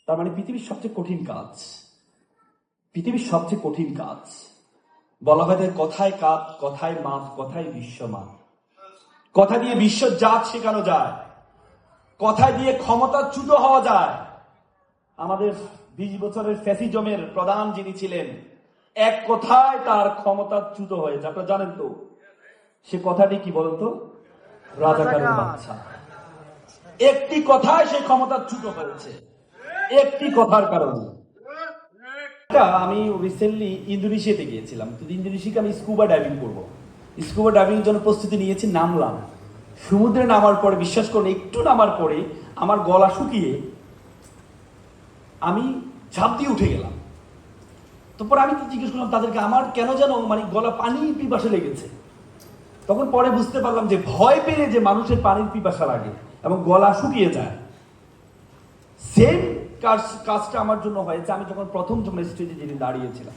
তার মানে পৃথিবীর সবচেয়ে কঠিন কাজ, পৃথিবীর সবচেয়ে কঠিন কাজ বলা হয় কথায় কাজ, কথায় মাপ, কথায় বিশ্বমাপ। কথা দিয়ে বিশ্ব জাত শেখানো যায়, কথায় দিয়ে ক্ষমতাচ্যুত হওয়া যায়। আমাদের 20 বছরের ফ্যাসিজমের প্রধান যিনি ছিলেন, এক কথায় তার ক্ষমতাচ্যুত হয়েছে। আপনারা জানেন তো সে কথাটি কি বলতো? রাজাকারের বাচ্চা। একটি কথায় সে ক্ষমতাচ্যুত হয়েছে, একটি কথার কারণে। আমি রিসেন্টলি ইন্দোনেশিয়াতে গিয়েছিলাম। তো ইন্দোনেশিয়াকে আমি স্কুবা ডাইভিং করবো। স্কুবা ডাইভিং এর জন্য প্রস্তুতি নিয়েছি, নামলাম। সমুদ্রে নামার পরে বিশ্বাস করুন, একটু নামার পরে আমার গলা শুকিয়ে আমি ঝাঁপ দিয়ে উঠে গেলাম। তারপর আমি জিজ্ঞেস করলাম তাদেরকে, আমার কেন যেন মানে গলা পানির পিপাসা লেগেছে। তখন পরে বুঝতে পারলাম যে ভয় পেলে যে মানুষের পানির পিপাসা লাগে এবং গলা শুকিয়ে যায়, সেম কাজটা আমার জন্য হয়েছে। আমি যখন প্রথম স্টেজে যেদিন দাঁড়িয়েছিলাম,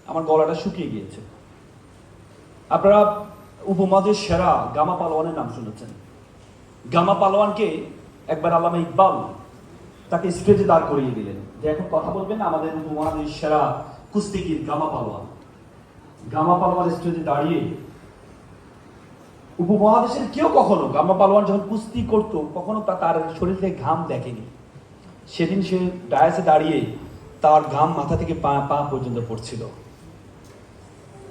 আমার গলাটা শুকিয়ে গিয়েছে। আপনারা উপমহাদেশের সেরা গামা পালোয়ানের নাম শুনেছেন। গামা পালোয়ানকে একবার আল্লামা ইকবাল তাকে স্টেজে দাঁড় করিয়ে দিলেন যে এখন কথা বলবেন আমাদের উপমহাদেশের সেরা কুস্তিগির গামা পালোয়ান। গামা পালোয়ান স্টেজে দাঁড়িয়ে, উপমহাদেশের কেউ কখনো গামা পালোয়ান যখন কুস্তি করতো কখনো তার শরীর থেকে ঘাম দেখেনি। সেদিন সে ডায়াসে দাঁড়িয়ে তার ঘাম মাথা থেকে পা পর্যন্ত পড়ছিল।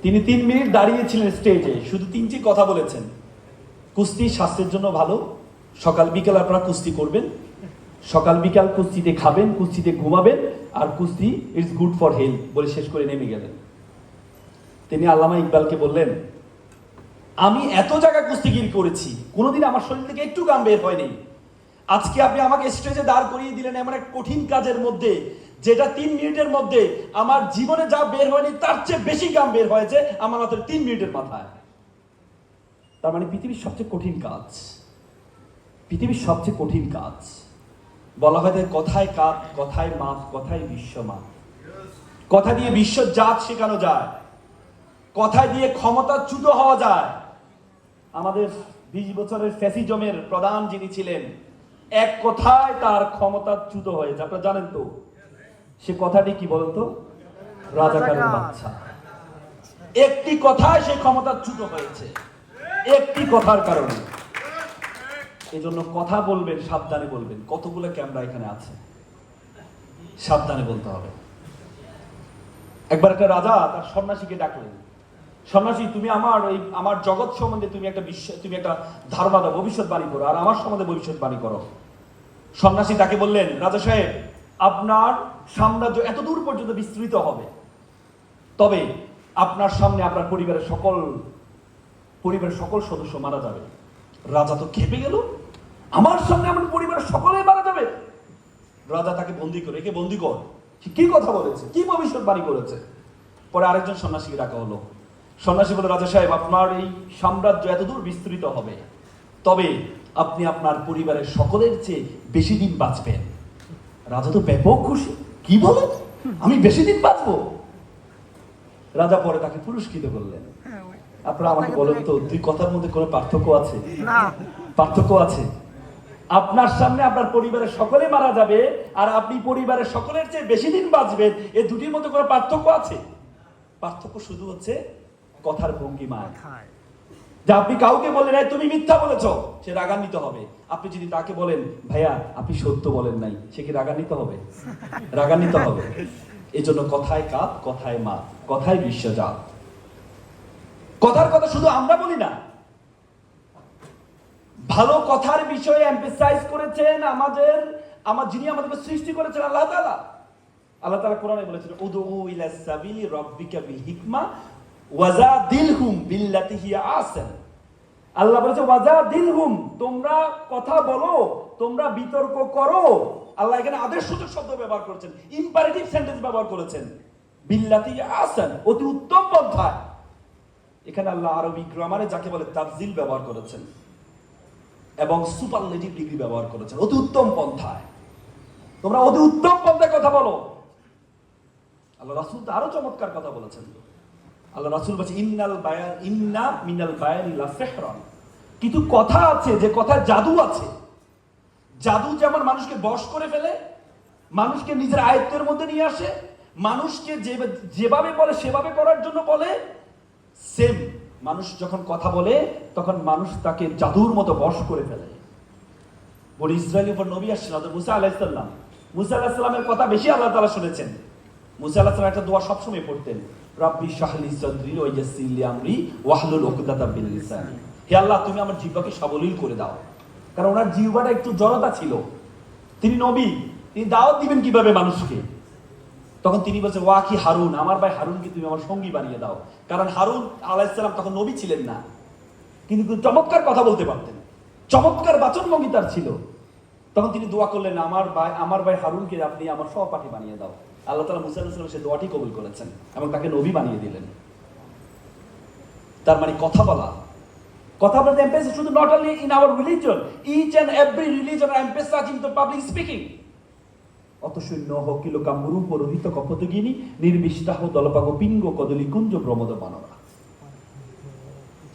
তিনি 3 মিনিট দাঁড়িয়েছিলেন স্টেজে, শুধু 3টি কথা বলেছেন। কুস্তি স্বাস্থ্যের জন্য ভালো, সকাল বিকাল আপনারা কুস্তি করবেন, সকাল বিকাল কুস্তিতে খাবেন, কুস্তিতে ঘুমাবেন, আর কুস্তি ইটস গুড ফর হেলথ বলে শেষ করে নেমে গেলেন। তিনি আল্লামা ইকবালকে বললেন, আমি এত জায়গায় কুস্তিগিরি করেছি, কোনোদিন আমার শরীর থেকে একটু ঘাম বের হয়নি। আজকে আপনি আমাকে স্টেজে দাঁড় করিয়ে দিলেন এমন এক কঠিন কাজের মধ্যে, যেটা 3 মিনিটের মধ্যে আমার জীবনে যা বের হয়নি তার চেয়ে বেশি ঘাম বের হয়েছে আমার মাত্র 3 মিনিটের মাথায়। তার মানে পৃথিবীর সবচেয়ে কঠিন কাজ, পৃথিবীর সবচেয়ে কঠিন কাজ বলা হয় কথায় কাজ, কথায় মাপ, কথায় বিশ্বমাপ। কথা দিয়ে বিশ্ব জাত শেখানো যায়, কথায় দিয়ে ক্ষমতাচ্যুত হওয়া যায়। আমাদের 20 বছরের ফ্যাসিজমের প্রধান যিনি ছিলেন, এক কথায় তার ক্ষমতাচ্যুত হয়েছে। আপনারা জানেন তো সে কথাটি কি বলতো? রাজাকারের বাচ্চা। একটি কথায় সে ক্ষমতাচ্যুত হয়েছে, একটি কথার কারণে। এই জন্য কথা বলবেন, সাবধানে বলবেন। কতগুলো ক্যামেরা এখানে আছে, সাবধানে বলতে হবে। একবার একটা রাজা তার সন্ন্যাসীকে ডাকলেন, সন্ন্যাসী তুমি আমার জগৎ সম্বন্ধে তুমি একটা ধারণা দাও, ভবিষ্যৎবাণী করো, আর আমার সম্বন্ধে ভবিষ্যৎবাণী করো। সন্ন্যাসী তাকে বললেন, রাজা সাহেব আপনার সাম্রাজ্য এত দূর পর্যন্ত বিস্তৃত হবে, তবে আপনার সামনে আপনার পরিবারের সকল সদস্য মারা যাবে। রাজা তো খেপে গেল, আমার সামনে আমার পরিবারের সকলে মারা যাবে। রাজা তাকে বন্দি করে, একে বন্দি কর, কি কথা বলেছে, কি ভবিষ্যৎবাণী করেছে। পরে আরেকজন সন্ন্যাসীকে ডাকা হলো। সন্ন্যাসী বলে, রাজা সাহেব আপনার এই সাম্রাজ্য এতদূর বিস্তৃত হবে, তবে আপনি আপনার পরিবারের সকলের চেয়ে বেশি দিন বাঁচবেন। রাজা তো ব্যাপক খুশি, কি বলে আমি বেশি দিন বাঁচবো। রাজা পরে তাকে পুরস্কৃত করলেন। আপনারা আমাকে বলেন তো, দুই কথার মধ্যে কোনো পার্থক্য আছে? পার্থক্য আছে। আপনার সামনে আপনার পরিবারের সকলে মারা যাবে, আর আপনি পরিবারের সকলের চেয়ে বেশি দিন বাঁচবেন, এই দুটির মধ্যে কোনো পার্থক্য আছে? পার্থক্য শুধু হচ্ছে কথার ভঙ্গিমায়। যা আপনি কাউকে বলেন তুমি মিথ্যা বলেছ, সে রাগান্বিত হবে। আপনি যদি তাকে বলেন ভাইয়া আপনি সত্য বলেন নাই, সে কি রাগান্বিত হবে? রাগান্বিত হবে। এই জন্য কথায় কাজ, কথায় মাপ, কথায় বিশ্বজাত। কথার কথা শুধু আমরা বলি না, ভালো কথার বিষয়ে এমফাসাইজ করেছেন যিনি আমাদেরকে সৃষ্টি করেছেন আল্লাহ তাআলা। আল্লাহ তাআলা কোরআনে বলেছেন, উদউ ইলা সাবিলি রাব্বিকা বিল হিকমা ওয়াজাদিলহুম বিল্লাতি হিয়া আহসান। আল্লাহ বলেছে ওয়াজাদিলহুম, তোমরা কথা বলো, তোমরা বিতর্ক করো। আল্লাহ এখানে আদেশসূচক শব্দ ব্যবহার করেছেন, ইম্পারেটিভ সেন্টেন্স ব্যবহার করেছেন, বিল্লাতি হিয়া আহসান, অতি উত্তম পন্থায়। এখানে আল্লাহ আরবি গ্রামারে যাকে বলে তাফজিল ব্যবহার করেছেন এবং সুপারলেটিভ ডিগ্রি ব্যবহার করেছেন, অতি উত্তম পন্থায়। তোমরা অতি উত্তম পন্থায় কথা বলো। আল্লাহ রাসূল তো আরো চমৎকার কথা বলেছেন। আল্লাহ রাসূল বলেছেন, ইন্না মিনাল বায়ানি লা সিহরান। কিন্তু কথা আছে যে কথা জাদু আছে। জাদু যেমন মানুষকে বশ করে ফেলে, মানুষকে নিজের আয়ত্তের মধ্যে নিয়ে আসে, মানুষকে যেভাবে বলে সেভাবে করার জন্য বলে। সেম মানুষ যখন কথা বলে তখন মানুষ তাকে জাদুর মতো বশ করে ফেলে। বলে ইসরায়েলের উপর নবী আসছেন মুসা আলাইহিস সালাম। মুসা আলাইহিস সালামের কথা বেশি আল্লাহ তাআলা শুনেছেন। মুসা আলাইহিস সালাম একটা দোয়া সবসময় পড়তেন, রাব্বি শাহলি সাদরি ওয়া ইয়াসসির লি আমরি ওয়াহলুল উকদাতাম মিন লিসানি। হে আল্লাহ, তুমি আমার জিহ্বাকে সাবলীল করে দাও। কারণ ওনার জিহ্বাটা একটু জড়তা ছিল, তিনি নবী, তিনি দাওয়াত দিবেন কিভাবে মানুষকে। তখন তিনি বলছেন, ওয়া কি হারুন, আমার ভাই হারুনকে তুমি আমার সঙ্গী বানিয়ে দাও। কারণ হারুন আলাইহিস সালাম তখন নবী ছিলেন না, কিন্তু চমৎকার কথা বলতে পারতেন, চমৎকার বাচনভঙ্গি তার ছিল। তখন তিনি দোয়া করলেন, আমার ভাই হারুনকে আপনি আমার সহপাঠী বানিয়ে দাও। আল্লাহ তাআলা মুসা আলাইহিস সালাম সে দোয়াটি কবুল করেছেন এবং তাকে নবী বানিয়ে দিলেন। তার মানে কথা বলা emphasis শুধু not only in our religion, each and every religion are emphasizing the public speaking. অতশূন্য হকিল Kamru পরোহিত কপতগিনী নির্বিষ্টাহ দলপাগ পিঙ্গ কদলি কুঞ্জ প্রমোদ বানরা।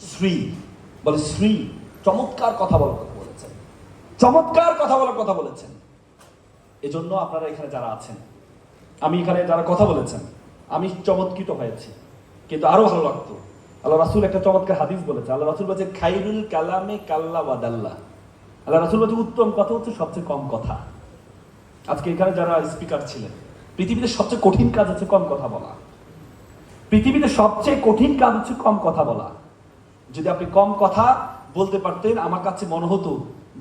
শ্রী বলে শ্রী, চমৎকার কথা বলার কথা বলেছেন, চমৎকার কথা বলার কথা বলেছেন। এজন্য আপনারা এখানে যারা আছেন, আমি এখানে যারা কথা বলেছেন, আমি চমৎকৃত হয়েছি, কিন্তু আরো ভালো লাগতো। আল্লাহ রাসূল একটা চমৎকার হাদিস বলেছে। আল্লাহ রাসূল বলেছে, খাইরুল কালামে কাল্লা ওয়াদাল্লাহ। আল্লাহ রাসূল বলেছে, উত্তম কথা হচ্ছে সবচেয়ে কম কথা। আজকে এখানে যারা স্পিকার ছিলেন, পৃথিবীতে সবচেয়ে কঠিন কাজ হচ্ছে কম কথা বলা। পৃথিবীতে সবচেয়ে কঠিন কাজ হচ্ছে কম কথা বলা। যদি আপনি কম কথা বলতে পারতেন, আমার কাছে মনে হতো,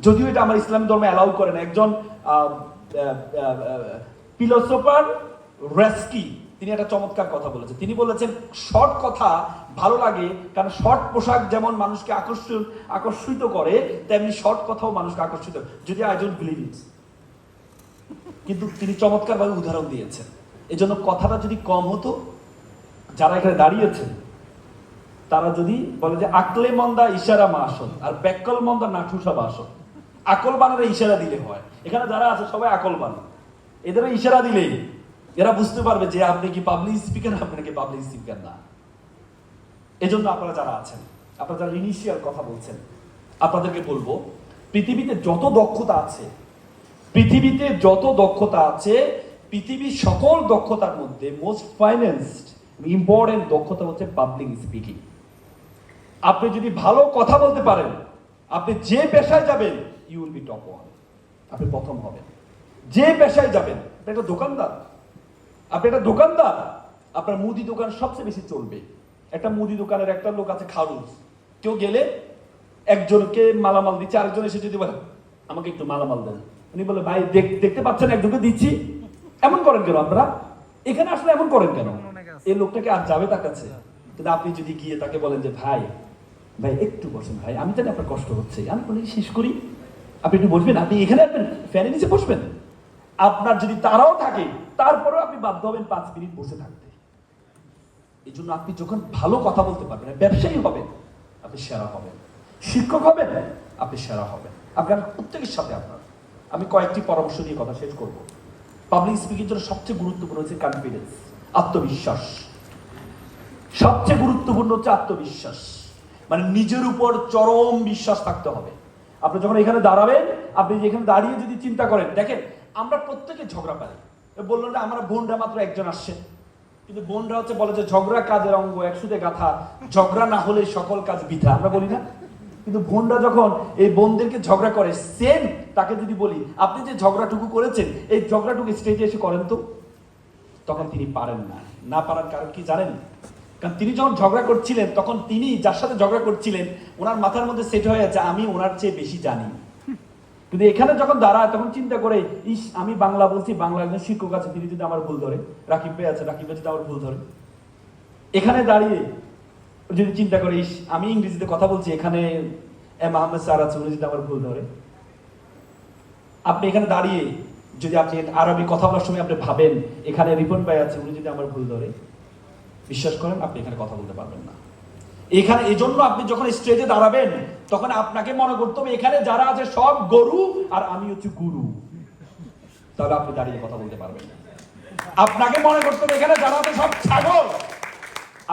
যদিও এটা আমার ইসলাম ধর্মে অ্যালাউ করে না, একজন ফিলোসোফার রেস্কি তিনি একটা চমৎকার কথা বলেছেন। তিনি বলেছেন, শর্ট কথা ভালো লাগে, কারণ শর্ট পোশাক যেমন মানুষকে আকর্ষিত করে, তেমনি শর্ট কথাও মানুষকে আকর্ষিত করে। যদি আই ডোন্ট বিলিভ ইট, কিন্তু তিনি চমৎকারভাবে উদাহরণ দিয়েছেন। এই জন্য কথাটা যদি কম হতো, যারা এখানে দাঁড়িয়েছেন তারা যদি বলে যে আকলে মন্দা ইশারা মাসন আর ব্যাকল মন্দা নাঠুসা বাসন। আকল বানারে ইশারা দিলে হয়। এখানে যারা আছে সবাই আকল বানা, এদের ইশারা দিলেই এরা বুঝতে পারবে যে আপনি কি পাবলিক স্পিকার, আপনি নাকি পাবলিক স্পিকার না। এজন্য আপনারা যারা আছেন, আপনারা যারা ইনিশিয়াল কথা বলছেন, আপনাদেরকে বলবো, পৃথিবীতে যত দক্ষতা আছে, পৃথিবীর সকল দক্ষতার মধ্যে মোস্ট ফাইন্যান্সড ইম্পর্টেন্ট দক্ষতা হচ্ছে পাবলিক স্পিকিং। আপনি যদি ভালো কথা বলতে পারেন, আপনি যে পেশায় যাবেন you will be top one, আপনি প্রথম হবেন। যে পেশায় যাবেন, আপনি একটা দোকানদার, আপনার মুদি দোকান সবচেয়ে বেশি চলবে। একটা মুদি দোকানের একটা লোক আছে খারুজ, কেউ গেলে একজনকে মালামাল দিচ্ছে, আরেকজন এসে যদি বলে আমাকে একটু মালামাল দেন, উনি বলে ভাই দেখতে পাচ্ছেন একজনকে দিচ্ছি, এমন করেন কেন আপনারা? এখানে আসলে এমন করেন কেন? এই লোকটাকে আর যাবে তার কাছে? কিন্তু আপনি যদি গিয়ে তাকে বলেন যে ভাই একটু বসেন ভাই, আমি জানি আপনার কষ্ট হচ্ছে, আমি বলি শেষ করি, আপনি একটু বসবেন, আপনি এখানে আসবেন, ফ্যানের নিচে বসবেন। আপনার যদি তারাও থাকে, তারপরেও আপনি বাধ্য হবেন 5 মিনিট বসে থাকতে। এই জন্য আপনি যখন ভালো কথা বলতে পারবেন, ব্যবসায়ী হবেন, আপনি সেরা হবেন, শিক্ষক হবেন, আপনি সেরা হবেন। আপনার প্রত্যেকের সাথে আমি কয়েকটি পরামর্শ দিয়ে কথা শেষ করব। পাবলিক স্পিকিং জন্য সবচেয়ে গুরুত্বপূর্ণ হচ্ছে কনফিডেন্স, আত্মবিশ্বাস। সবচেয়ে গুরুত্বপূর্ণ হচ্ছে আত্মবিশ্বাস, মানে নিজের উপর চরম বিশ্বাস থাকতে হবে। আপনি যখন এখানে দাঁড়াবেন, আপনি যেখানে দাঁড়িয়ে যদি চিন্তা করেন, দেখেন আমরা প্রত্যেকে ঝগড়া পাই। বললো না আমরা বোনরা মাত্র একজন আসছে, কিন্তু বোনরা হচ্ছে বলে যে ঝগড়া কাজের অঙ্গ, একসুতে গাথা, ঝগড়া না হলে সকল কাজ বৃথা, আমরা বলি না? কিন্তু বোনরা যখন এই বোনদেরকে ঝগড়া করে, সেম তাকে যদি বলি আপনি যে ঝগড়াটুকু করেছেন, এই ঝগড়াটুকু স্টেজে এসে করেন তো, তখন তিনি পারেন না পারার কারণ কি জানেন? কারণ তিনি যখন ঝগড়া করছিলেন, তখন তিনি যার সাথে ঝগড়া করছিলেন ওনার মাথার মধ্যে সেট হয়ে আছে আমি ওনার চেয়ে বেশি জানি। কিন্তু এখানে যখন দাঁড়ায় তখন চিন্তা করে, ইস আমি বাংলা বলছি, বাংলা একজন শিক্ষক আছে, তিনি যদি আমার ভুল ধরে, রাকিব ভাই আছে, রাকিব ভাই যদি আমার ভুল ধরে। এখানে দাঁড়িয়ে যদি চিন্তা করে, ইস আমি ইংরেজিতে কথা বলছি, এখানে আহমেদ স্যার আছে, উনি যদি আমার ভুল ধরে। আপনি এখানে দাঁড়িয়ে যদি আপনি আরবি কথা বলার সময় আপনি ভাবেন এখানে রিপন ভাই আছে, উনি যদি আমার ভুল ধরে, বিশ্বাস করেন আপনি এখানে কথা বলতে পারবেন না। এখানে এজন্য আপনি যখন স্টেজে দাঁড়াবেন, তখন আপনাকে মনে করতে হবে এখানে যারা আছে সব গরু আর আমি হচ্ছে গুরু, তাহলে আপনি দাঁড়িয়ে কথা বলতে পারবেন না। আপনাকে মনে করতে হবে এখানে যারা আছে সব ছাগল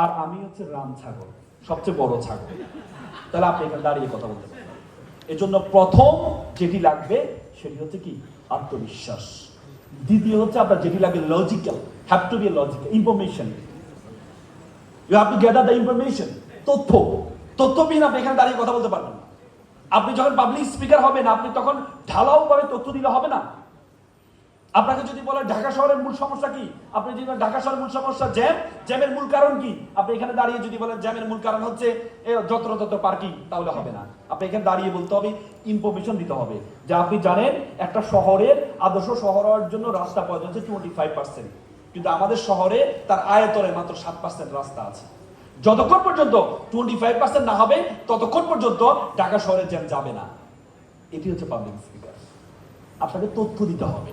আর আমি হচ্ছে রাম ছাগল, সবচেয়ে বড় ছাগল, তাহলে আপনি এখানে দাঁড়িয়ে কথা বলতে পারবেন। এজন্য প্রথম যেটি লাগবে সেটি হচ্ছে কি? আত্মবিশ্বাস। দ্বিতীয় হচ্ছে আপনার যেটি লাগবে logical, have to be logical information. You have to gather the information. তথ্যবিহীন আপনি এখানে দাঁড়িয়ে কথা বলতে পারবেন না। আপনি যখন পাবলিক স্পিকার হবেন আপনি তখন ঢালাও ভাবে তথ্য দিলে হবে না। আপনাকে যদি বলে ঢাকা শহরের মূল সমস্যা কি, আপনি যদি ঢাকা শহরের মূল সমস্যা জ্যামের মূল কারণ কি, আপনি এখানে দাঁড়িয়ে যদি বলেন জ্যামের মূল কারণ হচ্ছে যত্র পার্কিং, তাহলে হবে না। আপনি এখানে দাঁড়িয়ে বলতে হবে, ইনফরমেশন দিতে হবে যে আপনি জানেন একটা শহরের আদর্শ শহর হওয়ার জন্য রাস্তা প্রয়োজন হচ্ছে 25%, কিন্তু আমাদের শহরে তার আয়তনে মাত্র 7% রাস্তা আছে। যতক্ষণ পর্যন্ত 25% না হবে ততক্ষণ পর্যন্ত ঢাকা শহরের জ্যাম যাবে না। এটি হচ্ছে পাবলিক স্পিকার। আপনাকে তথ্য দিতে হবে।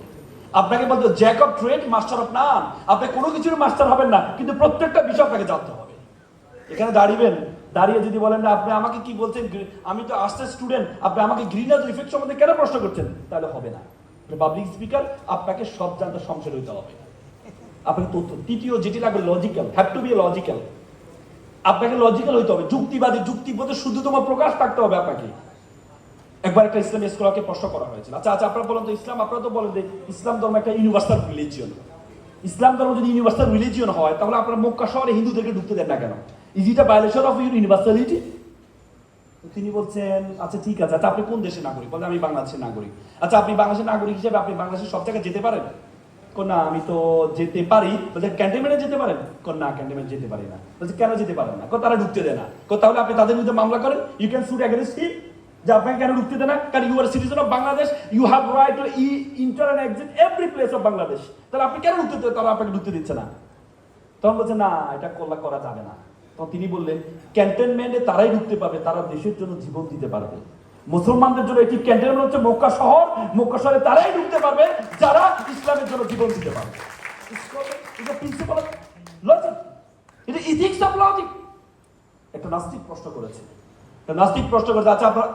আপনাকে বলতে Jack of trade master of নান। আপনি কোনো কিছুর মাস্টার হবেন না, কিন্তু প্রত্যেকটা বিষয় আপনাকে জানতে হবে। এখানে দাঁড়িয়ে যদি বলেন না আপনি আমাকে কি বলছেন, আমি তো আর্টসের স্টুডেন্ট, আপনি আমাকে গ্রিন হাউস ইফেক্ট সম্বন্ধে কেন প্রশ্ন করছেন, তাহলে হবে না। পাবলিক স্পিকার আপনাকে সব জানতে সংশয় হইতে হবে, আপনাকে তথ্য। তৃতীয় যেটি লাগবে logical, have to be logical. আপনাকে লজিক্যাল হইতে হবে, যুক্তিবাদী, যুক্তিবোধের শুদ্ধতম প্রকাশ থাকতে হবে আপনাকে। একবার একটা ইসলামী স্কলারকে প্রশ্ন করা হয়েছিল, আচ্ছা আপনারা বলেন তো ইসলাম, আপনারা তো বলেন যে ইসলাম ধর্ম একটা ইউনিভার্সাল রিলিজিয়ন। ইসলাম ধর্ম যদি ইউনিভার্সাল রিলিজিয়ন হয় তাহলে আপনারা মক্কা শহরে হিন্দুদেরকে ঢুকতে দেন না কেন? Is it a violation of universality? তিনি বলছেন আচ্ছা ঠিক আছে, আচ্ছা আপনি কোন দেশের নাগরিক? বলেন আমি বাংলাদেশের নাগরিক। আচ্ছা আপনি বাংলাদেশের নাগরিক হিসেবে আপনি বাংলাদেশের সব জায়গায় যেতে পারেন? না আমি তো যেতে পারি। বলছে ক্যান্টনমেন্টে যেতে পারেন? না ক্যান্টনমেন্ট যেতে পারি না। বলছে কেন যেতে পারেন না? তারা ঢুকতে দেয় না। তাহলে আপনি তাদের বিরুদ্ধে মামলা করেন, you can suit against him, যে আপনাকে কেন ঢুকতে দেয় না? কারণ you are citizen of Bangladesh, you have right to enter and exit every place of Bangladesh. তাহলে আপনি কেন ঢুকতে দেন? তারা আপনাকে ঢুকতে দিচ্ছে না। তখন বলছে না এটা করা যাবে না। তখন তিনি বললেন ক্যান্টনমেন্টে তারাই ঢুকতে পারবে তারা দেশের জন্য জীবন দিতে পারবে। মুসলমানদের জন্য এটি ক্যান্টনমেন্ট হচ্ছে মক্কা শহর, মক্কা শহরে তারাই ঢুকতে পারবে যারা ইসলামের জন্য জীবন দিতে পারবে। প্রিন্সিপাল অফ লজিক, এটা ইথিক্স অফ লজিক। একটা নাস্তিক প্রশ্ন করেছে, আচ্ছা আপনার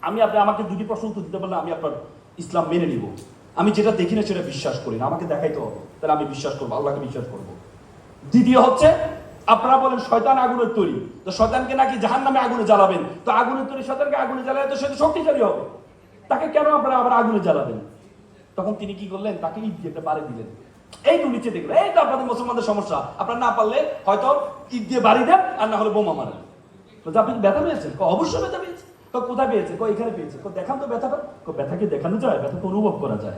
আপনি আমাকে দুটি প্রশ্ন উত্তর দিতে পারলে আমি আপনার ইসলাম মেনে নিব। আমি যেটা দেখি না সেটা বিশ্বাস করি না, আমাকে দেখাইতে হবে, তাহলে আমি বিশ্বাস করবো, আল্লাহকে বিশ্বাস করবো। দ্বিতীয় হচ্ছে আপনারা বলেন শয়তান আগুনের তৈরি, তো শয়তানকে নাকি জাহান্নামে আগুনে জ্বালাবেন, তো আগুনের তৈরি শয়তানকে আগুনে জ্বালালে তো সে তো শক্তিশালী হবে, তাকে কেন আপনারা আবার আগুনে জ্বালাবেন? তখন তিনি কি করলেন, তাকে ইট দিয়ে বাড়ি দিলেন। এই তো নিচে দেখলেন, এই তো আপনাদের মুসলমানদের সমস্যা, আপনারা না পারলে হয়তো ইট দিয়ে বাড়ি দেন আর না হলে বোমা মারেন। বলছে আপনি ব্যথা পেয়েছেন? অবশ্যই ব্যথা পেয়েছে। কোথায় পেয়েছে? এখানে পেয়েছে। দেখান তো ব্যথাটা। ব্যথা কি দেখানো যায়? ব্যথা তো অনুভব করা যায়।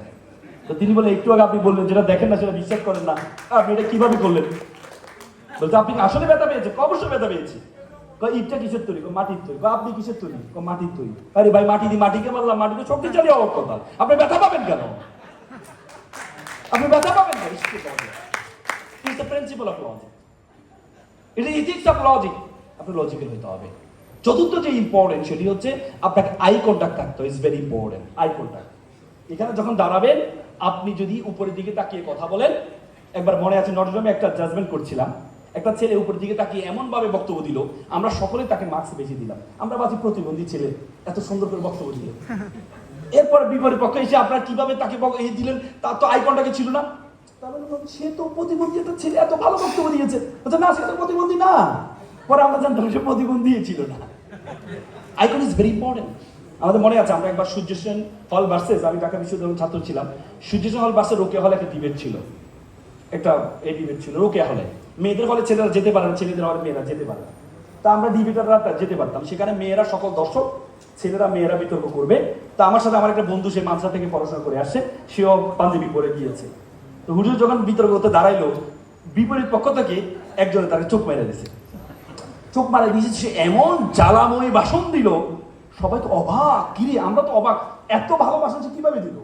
তো তিনি বলে একটু আগে আপনি বললেন যেটা দেখেন না সেটা বিশ্বাস করেন না, আপনি এটা কিভাবে করলেন? বলছে আপনি আসলে ব্যথা পেয়েছে? অবশ্যই ব্যথা পেয়েছি। ইটটা কিসের তৈরি? মাটির তৈরি। আপনি কিসের তৈরি? মাটির তৈরি। আরে ভাই মাটি দিয়ে মাটিকে মারলাম, মাটিতে শক্তিশালী হওয়ার কথা, আপনি ব্যথা পাবেন কেন? আপনি ব্যথা পাবেন কেন? It's the principal of logic, it is ethics of logic. আপনি লজিক্যাল হইতে হবে। চতুর্থ যে ইম্পর্টেন্ট সেটি হচ্ছে আপনাকে আই কন্ট্যাক্ট থাকতে হবে। Is very important eye contact. এখানে যখন দাঁড়াবেন আপনি যদি উপরের দিকে তাকিয়ে কথা বলেন, একবার মনে আছে নটরডেমে একটা জাজমেন্ট করছিলাম, একটা ছেলে উপরের দিকে তাকিয়ে এমন ভাবে বক্তব্য দিল, আমরা সকলে তাকে মার্কস বেশি দিলাম। আমরা বাজি প্রতিবন্ধী ছেলে এত সুন্দর করে বক্তব্য দিল। এরপরে বিপরীত পক্ষে এসে আপনারা কিভাবে তাকে দিলেন, তার তো আই কন্ট্যাক্ট ছিল না। তাহলে সে তো প্রতিবন্ধী একটা ছেলে, এত ভালো বক্তব্য দিয়েছে। না সে তো প্রতিবন্ধী না। পরে আমরা জানতাম সে প্রতিবন্ধী ছিল না। Eye contact is very important. আমাদের মনে আছে আমরা একবার সূর্য সেন হল ভার্সেস, আমি ঢাকা বিশ্ববিদ্যালয়ের ছাত্র ছিলাম, সূর্য সেন হল ভার্সেস রোকেয়া হলে একটা ডিবেট ছিল, ডিবেট ছিল রোকেয়া হলে। মেয়েদের হলে ছেলেরা যেতে পারে না, ছেলেদের হলে মেয়েরা যেতে পারে না। তা আমরা ডিবেটাররা যেতে পারতাম, সেখানে মেয়েরা সকল দর্শক, ছেলেরা মেয়েরা বিতর্ক করবে। তা আমার সাথে আমার একটা বন্ধু, সে মাদ্রাসা থেকে পড়াশোনা করে আসছে, সেও পাঞ্জাবি পরে গিয়েছে। তো হুজুর যখন বিতর্ক করতে দাঁড়াইলো, বিপরীত পক্ষ থেকে একজনে তাকে চোখ মেরে দিয়েছে। চোখ মারা দিয়েছে, সে এমন জ্বালাময় ভাষণ দিল, সবাই তো অবাক। কিরে আমরা তো অবাক, এত ভালো ভাষণ সে কিভাবে দিল?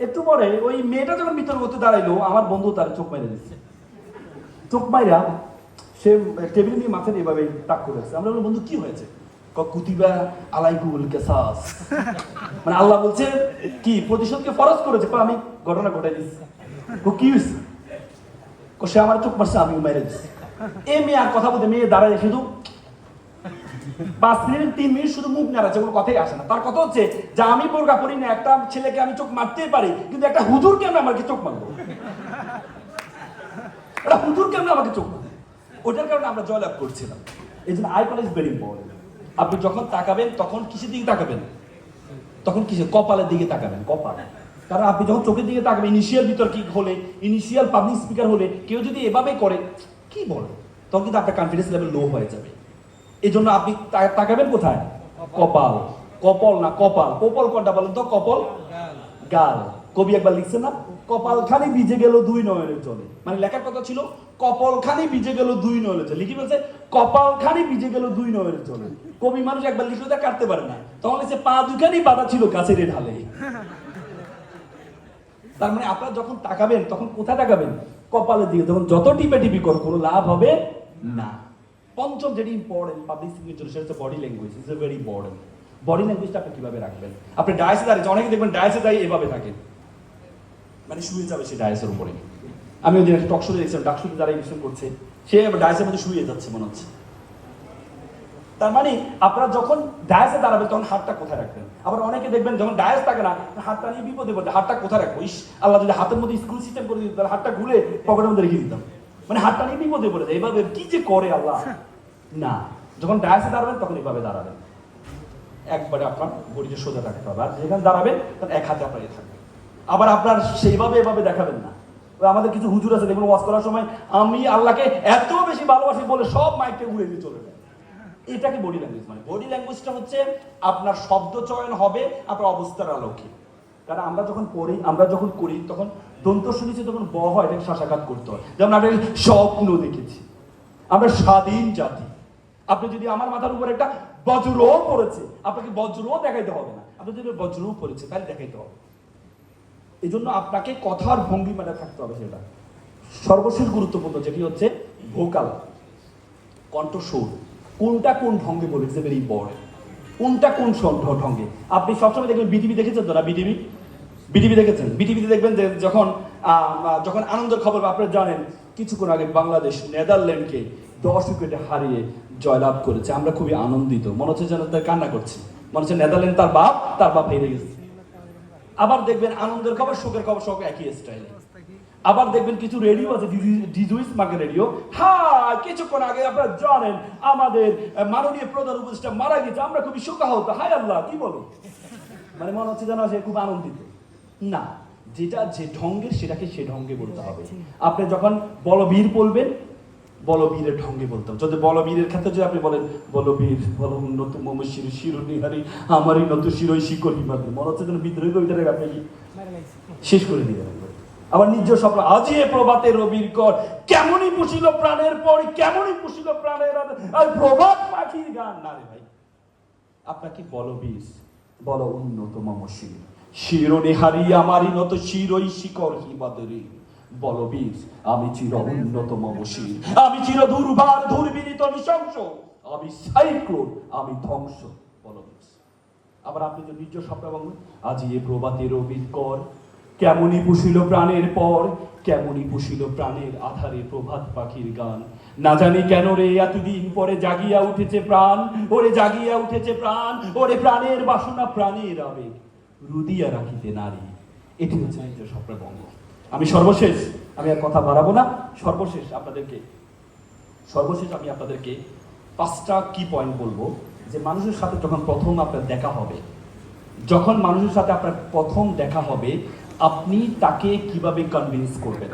একটু পরে ওই মেয়েটা যখন বিতর্ক করতে দাঁড়াইলো, আমার বন্ধু তার চোখ মেরে দিচ্ছে। চোখ মাইরা সে টেবিল নিয়ে মাথায় এভাবে তাক করে আসছে। আমরা বন্ধু কি হয়েছে? কুতিবা আলাইকুল কেসাস, মানে আল্লাহ বলছে কি প্রতিশোধকে ফরজ করেছে। আমি ঘটনা ঘটাই দিচ্ছি। কি হয়েছে? সে আমার চোখ মারছে, আমি মেরে দিচ্ছি। এ মেয়ে আর কথা বলতে, মেয়ে দাঁড়ায় শুধু 5 মিনিট 3 মিনিট শুধু মুখ নাড়াচ্ছে, কোনো কথাই আসে না। তার কথা হচ্ছে যে আমি বোরকা পরি না, একটা ছেলেকে আমি চোখ মারতেই পারি, কিন্তু একটা হুজুরকে আমি আমাকে চোখ মারবো, একটা হুজুরকে আমি আমাকে চোখ মারবো। ওটার কারণে আমরা জয়লাভ করছিলাম। এই জন্য eye contact is very important. আপনি যখন তাকাবেন তখন কিসের দিকে তাকাবেন? তখন কিসের? কপালের দিকে তাকাবেন। কপাল কারণ আপনি যখন চোখের দিকে তাকাবেন, ইনিশিয়াল বিতর্ক হলে, ইনিশিয়াল পাবলিক স্পিকার হলে কেউ যদি এভাবে করে কি বলে, তখন কিন্তু আপনার কনফিডেন্স লেভেল লো হয়ে যাবে। এই জন্য আপনি তাকাবেন কোথায়? কপাল, কপাল না কপাল। কপাল কোনটা বলেন তো? কপাল গাল। কবি একবার লিখছে না, কপাল খানি ভিজে গেল দুই নয়নের জলে। মানে লেখার কথা ছিল কপাল খানি ভিজে গেল দুই নয়নের জলে। লিখি বলছে কপাল খানি ভিজে গেল দুই নয়নের জলে। কবি মানুষ একবার লিখলে তা কাটতে পারে না, তখন লিখছে পা দুখানি বাঁধা ছিল গাছের ঢালে। তার মানে আপনারা যখন তাকাবেন তখন কোথায় তাকাবেন? কপালের দিকে। তখন যত টিপে টিপি করো কোনো লাভ হবে না। পঞ্চম যেটি ইম্পর্টেন্ট পাবলিক স্পিকিং জন্য, সেটা হচ্ছে body language. Is a very important. Body ল্যাঙ্গুয়েজটা আপনি কিভাবে রাখবেন? আপনি ডায়াসে দাঁড়িয়ে, অনেকে দেখবেন ডায়াসে দাঁড়িয়ে এভাবে থাকে, মানে শুয়ে যাবে সে ডায়াসের উপরে। আমি ওই দিন একটা টক শোতে দেখছিলাম, ডাকশুতে যারা ইনভেস্ট করছে, সে ডায়াসের মধ্যে শুয়ে যাচ্ছে মনে হচ্ছে। তার মানে আপনারা যখন ডায়াসে দাঁড়াবেন তখন হাতটা কোথায় রাখবেন? আবার অনেকে দেখবেন যখন ডায়াস থাকে না, হাতটা নিয়ে বিপদে পড়ে, হাতটা কোথায় রাখবো? ইস আল্লাহ যদি হাতের মধ্যে স্ক্রু সিস্টেম করে দিত, তাহলে হাতটা ঘুরে পকেটের মধ্যে রেখে দিতাম। মানে হাতটা নিয়ে বিপদে পড়ে যায়। এভাবে কি যে করে আল্লাহ। না, যখন ডায়াসে দাঁড়াবেন তখন এভাবে দাঁড়াবেন, একবারে আপনার বডিটা সোজা রাখতে হবে। আর যেখানে দাঁড়াবেন তখন এক হাতে আপনার থাকবে। আবার আপনার সেইভাবে এভাবে দেখাবেন না। আমাদের কিছু হুজুর আছে দেখুন, ওয়াজ করার সময় আমি আল্লাহকে এত বেশি ভালোবাসি বলে সব মাইকটা উড়ে দিয়ে চলে যায়। এটাকে বডি ল্যাঙ্গুয়েজ মানে। বডি ল্যাঙ্গুয়েজটা হচ্ছে আপনার শব্দ চয়ন হবে আপনার অবস্থার আলোকে। কারণ আমরা যখন পড়ি, আমরা যখন করি, তখন দন্ত শুনেছি তখন ব হয়, এটাকে শ্বাসাঘাত করতে হয়। যেমন আমরা স্বপ্ন দেখেছি, আমরা স্বাধীন জাতি। আপনি যদি আমার মাথার উপর একটা বজ্র পড়েছে, আপনাকে বজ্র দেখাইতে হবে না, আপনি যদি বজ্র পড়েছে তাহলে দেখাইতে হবে। এই জন্য আপনাকে কথার ভঙ্গিমাটা থাকতে হবে। সেটা সর্বশেষ গুরুত্বপূর্ণ, যেটি হচ্ছে ভোকাল, কণ্ঠস্বর। কোনটা কোন ঢঙ্গে বলেছে, ভেরি ইম্পর্টেন্ট। কোনটা কোন ঢঙ্গে। আপনি সবসময় দেখবেন, বিটিভি দেখেছেন তো না? বিটিভি দেখেছেন? বিটিভিতে দেখবেন যে যখন যখন আনন্দের খবর, আপনারা জানেন কিছুক্ষণ আগে বাংলাদেশ নেদারল্যান্ডকে 10 উইকেটে হারিয়ে জয়লাভ করেছে। আমরা খুবই আনন্দিত, মনে হচ্ছে যেন তার কান্না করছি, মনে হচ্ছে নেদারল্যান্ড তার বাপ হেরে গেছে। আবার দেখবেন আনন্দের খবর, শোকের খবর সব একই স্টাইলে। আবার দেখবেন কিছু রেডিও আছে, ডিজুইস মার্কেট রেডিও, হ্যাঁ কিছুক্ষণ আগে আপনারা জানেন আমাদের মাননীয় প্রধান উপদেষ্টা মারা গেছে, আমরা খুবই শোকাহত, হায় আল্লাহ কি বলো। মানে মনে হচ্ছে যেন সে খুব আনন্দিত। না, যেটা যে ঢঙ্গের সেটাকে সে ঢঙ্গে বলতে হবে। আপনি যখন বলবীর বলবেন, বলবীরের ঢঙ্গে বলতে হবে। যদি বলবীরের ক্ষেত্রে যদি আপনি বলেন বলবীর বল উন্নত মম শির শিরোনিহারি আমারই নত শিরোই শিকড় হিমাদি, মনে হচ্ছে যেন বিদ্রোহী কবিতাটাকে আপনি শেষ করে দিলেন। আবার নিজ স্বপ্ন আজি এ প্রভাতে রবির কর, কেমনই পুষিল প্রাণের পর, কেমনই পুষিল প্রাণের আর প্রভাত পাখির গান। না রে ভাই, আপনাকে বলবীর বল উন্নত মম শির শিরোনিহারি আমারই নত শিরোই শিকড় হিমাদি। বলবীর আমি চির উন্নত মম শির, আমি চির দুর্বার দুর্বিনীত নৃশংস, আমি সাইক্লোন, আমি ধ্বংস। বলবীর। আবার আপনি যদি নিজ স্বপ্ন বলবেন আজি এ প্রভাতে রবির কর, কেমনই পুষিল প্রাণের পর, কেমনই পুষিল প্রাণের আধারে প্রভাত পাখির গান। না জানি কেন রে এতদিন পরে জাগিয়া উঠেছে প্রাণ, ওরে জাগিয়া উঠেছে প্রাণ, ওরে প্রাণের বাসনা প্রাণের আবেগ রুদিয়া রাখিতে নারী। এটি হচ্ছে নিজ স্বপ্নের বঙ্গ। আমি সর্বশেষ, আমি আর কথা বাড়াবো না, সর্বশেষ আমি আপনাদেরকে 5টা কি পয়েন্ট বলবো, যে মানুষের সাথে যখন প্রথম আপনার দেখা হবে, যখন মানুষের সাথে আপনার প্রথম দেখা হবে, আপনি তাকে কিভাবে কনভিন্স করবেন।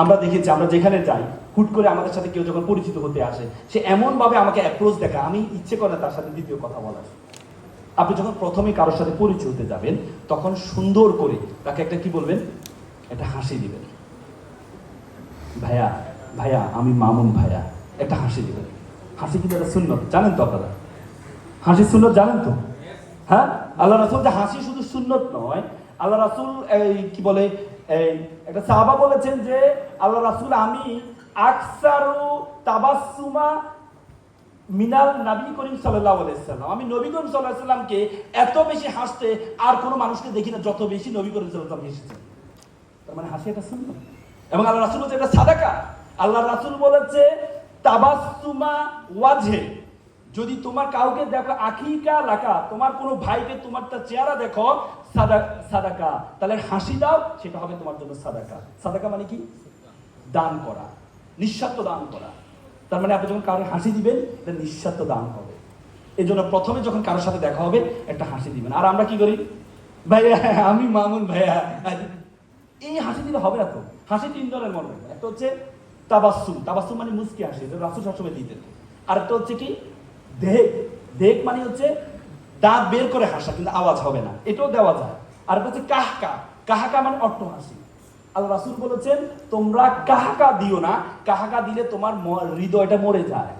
আমরা দেখেছি, আমরা যেখানে যাই, হুট করে আমাদের সাথে কেউ যখন পরিচিত হতে আসে, সে এমন ভাবে আমাকে অ্যাপ্রোচ দেখায়, আমি ইচ্ছে করে তার সাথে দ্বিতীয় কথা বলার। আপনি যখন প্রথমে কারোর সাথে পরিচয় হতে যাবেন, তখন সুন্দর করে তাকে একটা কি বলবেন, একটা হাসি দিবেন। ভাইয়া ভাইয়া আমি মামুন ভাইয়া, একটা হাসি দিবেন। হাসি কিন্তু একটা সুন্নত, জানেন তো আপনারা? হাসি সুন্নত জানেন তো? হ্যাঁ, আল্লাহ রাসূল যে হাসি শুধু সুন্নত নয়, আল্লাহ রাসূল কি বলে, একটা সাহাবা বলেছেন যে আল্লাহ রাসূল আমি আকসারু তাবাসসুমা মিনাল নবী করিম সাল্লাল্লাহু আলাইহি সাল্লাম, আমি নবী করিম সাল্লাল্লাহু আলাইহি সাল্লামকে এত বেশি হাসতে আর কোনো মানুষকে দেখি না যত বেশি নবী করিম সাল্লাল্লাহু আলাইহি সাল্লাম হেসেছেন। তার মানে হাসি এটা সুন্নাত। এবং আল্লাহ রাসূল বলেছে এটা সাদাকা। আল্লাহ রাসূল বলেছে তাবাসসুমা ওয়াজহে, যদি তোমার কাউকে দেখো, আখিকা লাকা, তোমার কোনো ভাইকে তোমার তার চেহারা দেখো, সাদাকা, তাহলে হাসি দাও, সেটা হবে তোমার জন্য সাদাকা। সাদাকা মানে কি? দান করা, নিঃস্বার্থ দান করা। তার মানে আপনি যখন কারোর হাসি দিবেন, এটা নিঃস্বার্থ দান হবে। এই জন্য প্রথমে যখন কারোর সাথে দেখা হবে একটা হাসি দিবেন। আর আমরা কি করি? ভাইয়া আমি মামুন ভাইয়া। এই হাসি দিলে হবে না তো। হাসি তিন ধরনের মনে হয়, একটা হচ্ছে তাবাসসুম, তাবাসসুম মানে মুস্কি হাসি, এটা রাসূল সবসময় দিতেন। আরেকটা হচ্ছে কি দেখ, দেখ মানে হচ্ছে দাঁত বের করে হাসা কিন্তু আওয়াজ হবে না, এটাও দেওয়া যায়। আরেকটা হচ্ছে কাহকা, কাহাকা মানে অট্ট হাসি। আল্লাহ রাসূল বলেছেন তোমরা কাহাকা দিও না, কাহাকা দিলে তোমার হৃদয়টা মরে যায়,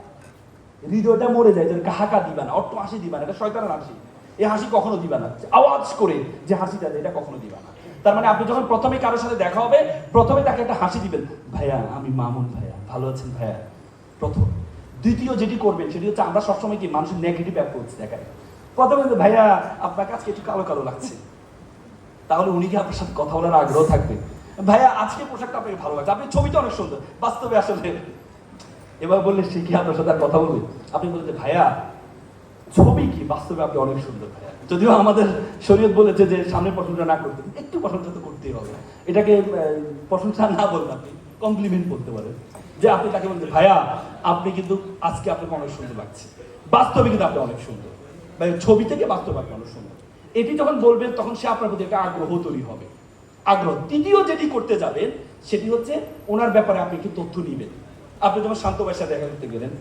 হৃদয়টা মরে যায়। কাহাকা দিবা না, অট্ট হাসি দিবা না, এটা শয়তানের হাসি। এই হাসি কখনো দিবা না, আওয়াজ করে যে হাসিটা এটা কখনো দিবা না। তার মানে আপনি যখন প্রথমে কারোর সাথে দেখা হবে, প্রথমে তাকে একটা হাসি দিবেন, ভাইয়া আমি মামুন ভাইয়া, ভালো আছেন ভাইয়া, প্রথম। দ্বিতীয় যেটি করবেন সেটি হচ্ছে আমরা সবসময় কি মানুষের নেগেটিভ অ্যাপ্রোচ দেখাই। প্রথমে ভাইয়া আপনার কাছে একটু কালো কালো লাগছে, তাহলে উনি কি আপনার সাথে কথা বলার আগ্রহ থাকবে। ভাইয়া আজকে পোশাকটা আপনাকে ভালো লাগছে, আপনি ছবিটা অনেক সুন্দর, বাস্তবে আসলে এবার বললে সে কি আপনার সাথে আর কথা বলবে। আপনি বলতে ভাইয়া ছবি কি, বাস্তবে আপনি অনেক সুন্দর ভাইয়া। যদিও আমাদের শরীয়ত বলেছে যে সামনে প্রশংসা না করতে, একটু প্রশংসা তো করতেই হবে। এটাকে প্রশংসা না বলতে আপনি কমপ্লিমেন্ট করতে পারেন, যে আপনি তাকে বলতে ভাইয়া আপনি কিন্তু আজকে আপনাকে অনেক সুন্দর লাগছে, বাস্তবে কিন্তু আপনি অনেক সুন্দর, ভাই ছবি থেকে বাস্তবে আপনি অনেক সুন্দর। এটি যখন বলবেন তখন সে আপনার প্রতি একটা আগ্রহ তৈরি হবে, আগ্রহ। তৃতীয় যেটি করতে যাবেন সেটি হচ্ছে ওনার ব্যাপারে আপনি একটু তথ্য নিবেন। আপনি যখন শান্ত ভাইয়ের সাথে দেখা করতে গেলেন,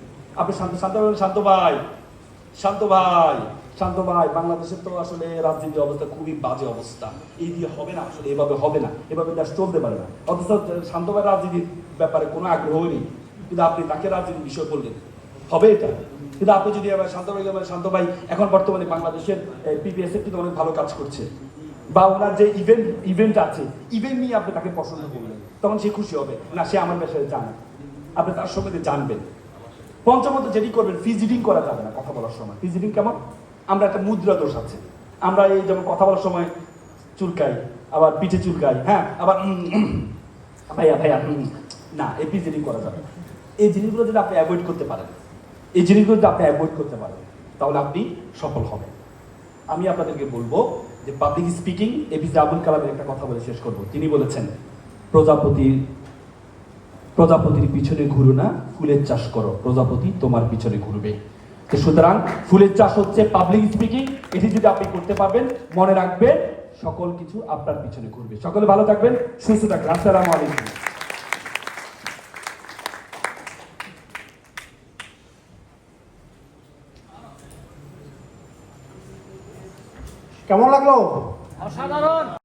আপনি শান্ত শান্ত শান্ত ভাই, শান্ত ভাই, শান্ত ভাই, বাংলাদেশের তো আসলে রাজনীতির অবস্থা খুবই বাজে অবস্থা, এই দিয়ে হবে না, আসলে এভাবে হবে না, এভাবে দেশ চলতে পারে না। অথচ শান্ত ভাই রাজনীতির ব্যাপারে কোনো আগ্রহ নেই, কিন্তু আপনি তাকে রাজনীতির বিষয় বললেন, হবে এটা। কিন্তু আপনি যদি আবার শান্ত ভাই, শান্ত ভাই এখন বর্তমানে বাংলাদেশের পিপিএস কিন্তু অনেক ভালো কাজ করছে, বা ওনার যে ইভেন্ট আছে, ইভেন্ট নিয়ে আপনি তাকে পছন্দ করলেন, তখন সে খুশি হবে, না সে আমার বিষয়ে জানে, আপনি তার সম্বন্ধে জানবেন। পঞ্চমত যেটি করবেন, ফিজিটিং করা যাবে না কথা বলার সময়। ফিজিটিং কেমন, আমরা একটা মুদ্রা দোষ আছে, আমরা এই যেমন কথা বলার সময় চুলকাই, আবার পিঠে চুলকাই, হ্যাঁ, আবার ভাইয়া ভাইয়া না, এই ফিজিটিং করা যাবে না। এই জিনিসগুলো যদি আপনি অ্যাভয়েড করতে পারেন, এই জিনিসগুলো যদি আপনি অ্যাভয়েড করতে পারেন, তাহলে আপনি সফল হবেন। আমি আপনাদেরকে বলবো যে পাবলিক স্পিকিং, এপিজে আবুল কালামের একটা কথা বলে শেষ করব। তিনি বলেছেন প্রজাপতির পিছনে ঘুরো না, ফুলের চাষ করো, প্রজাপতি তোমার পিছনে ঘুরবে। তো সুতরাং ফুলের চাষ হচ্ছে পাবলিক স্পিকিং, এটি যদি আপনি করতে পারবেন, মনে রাখবেন সকল কিছু আপনার পিছনে ঘুরবে। সকলে ভালো থাকবেন, সুস্থ থাকবেন। আসসালামু আলাইকুম। কেমন লাগলো? অসাধারণ।